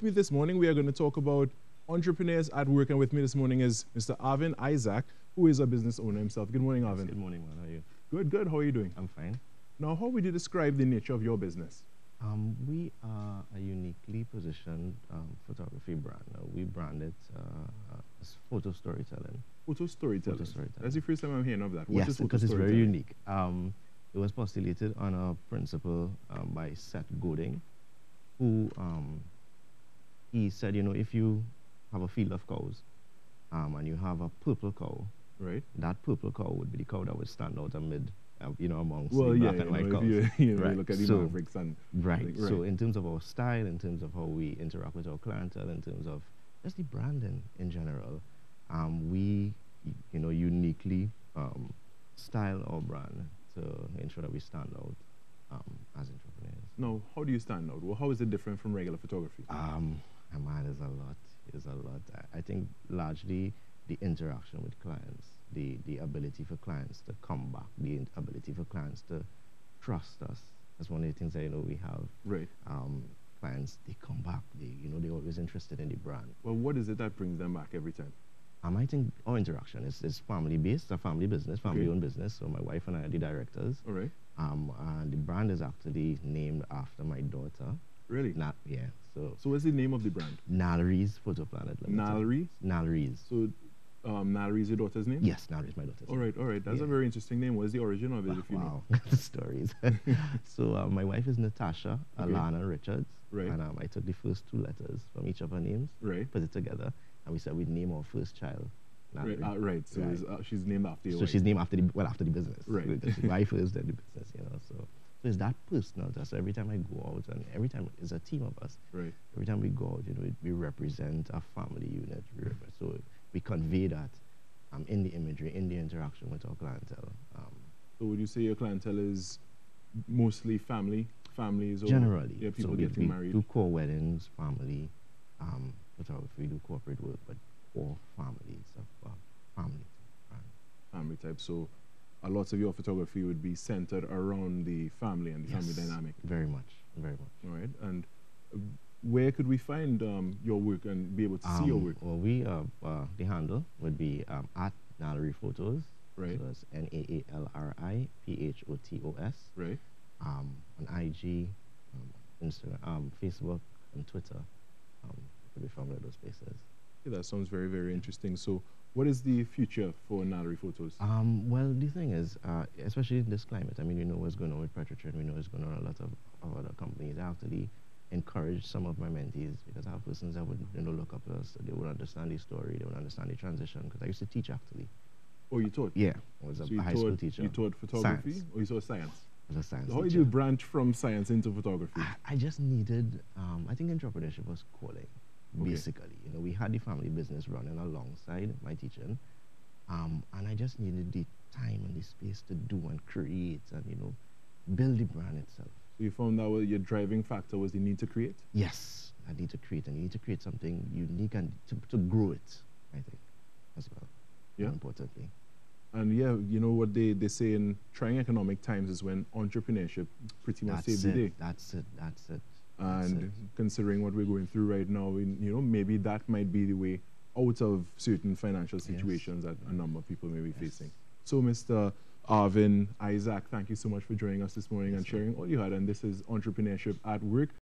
me this morning, we are going to talk about entrepreneurs at work. And with me this morning is Mr. Arvin Isaac, who is a business owner himself. Good morning, Arvin. Good morning, man. How are you? Good, good. How are you doing? I'm fine. Now, how would you describe the nature of your business? We are a uniquely positioned photography brand. We brand it as photo storytelling. Photo storytelling. Photo storytelling. That's the first time I'm hearing of that. Yes, because it's very unique. It was postulated on a principle by Seth Godin, who he said, you know, if you have a field of cows and you have a purple cow, right? That purple cow would be the cow that would stand out amid, amongst the black and white cows. If you look at the Mavericks and right. So in terms of our style, in terms of how we interact with our clientele, in terms of just the branding in general, we uniquely style our brand to ensure that we stand out as entrepreneurs. Now, how do you stand out? Well, how is it different from regular photography? Man, there's a lot. There's a lot. I think largely the interaction with clients, the ability for clients to come back, the ability for clients to trust us. That's one of the things that we have. Right. Clients, they come back. They're always interested in the brand. Well, what is it that brings them back every time? I think our interaction is family-based, a family business, family-owned business. So my wife and I are the directors. All right. And the brand is actually named after my daughter. Really? Yeah. So what's the name of the brand? Naalri's Photo Planet Limited. Naalri? Naalri's. So Naalri is your daughter's name? Yes, Naalri is my daughter's name. All right. That's a very interesting name. What's the origin of it, if you know? The stories. So my wife is Natasha Alana Richards. Right. And I took the first two letters from each of her names, put it together, and we said we'd name our first child Naalri. Right. So she's named after you. So she's named after the business. Right. The wife first, then the business, So it's that personal. So every time I go out, and every time it's a team of us. Right. Every time we go out, we represent a family unit. So we convey that in the imagery, in the interaction with our clientele. So would you say your clientele is mostly families? Or generally. Yeah, people so getting married? We do core weddings, family, photography, we do corporate work, but core families of family. Family type. So a lot of your photography would be centered around the family and the family dynamic. Very much, very much. All right. And where could we find your work and be able to see your work? Well, the handle would be at Naalri Photos. Right. So that's Naalri Photos. Right. On IG, Instagram, Facebook, and Twitter. Could be found at those places. Yeah, that sounds very, very interesting. So what is the future for Naalri Photos? Well, the thing is, especially in this climate, we know what's going on with Petrotrin, we know what's going on with a lot of other companies. I actually encourage some of my mentees, because I have persons that would look up to us, so they would understand the story, they would understand the transition, because I used to teach actually. Oh, you taught? Yeah, I was a high school teacher. You taught photography? Science. Or you taught science? I was a science so how teacher. did you branch from science into photography? I just needed, I think entrepreneurship was calling. Basically, we had the family business running alongside my teaching, and I just needed the time and the space to do and create and build the brand itself. So you found that your driving factor was the need to create? Yes, I need to create, and you need to create something unique and to grow it, I think, as well. Yeah. More importantly. And yeah, you know what they say in trying economic times is when entrepreneurship pretty much saves the day. That's it. And considering what we're going through right now, maybe that might be the way out of certain financial situations that a number of people may be facing. So, Mr. Arvin Isaac, thank you so much for joining us this morning and sharing all you had. And this is Entrepreneurship at Work.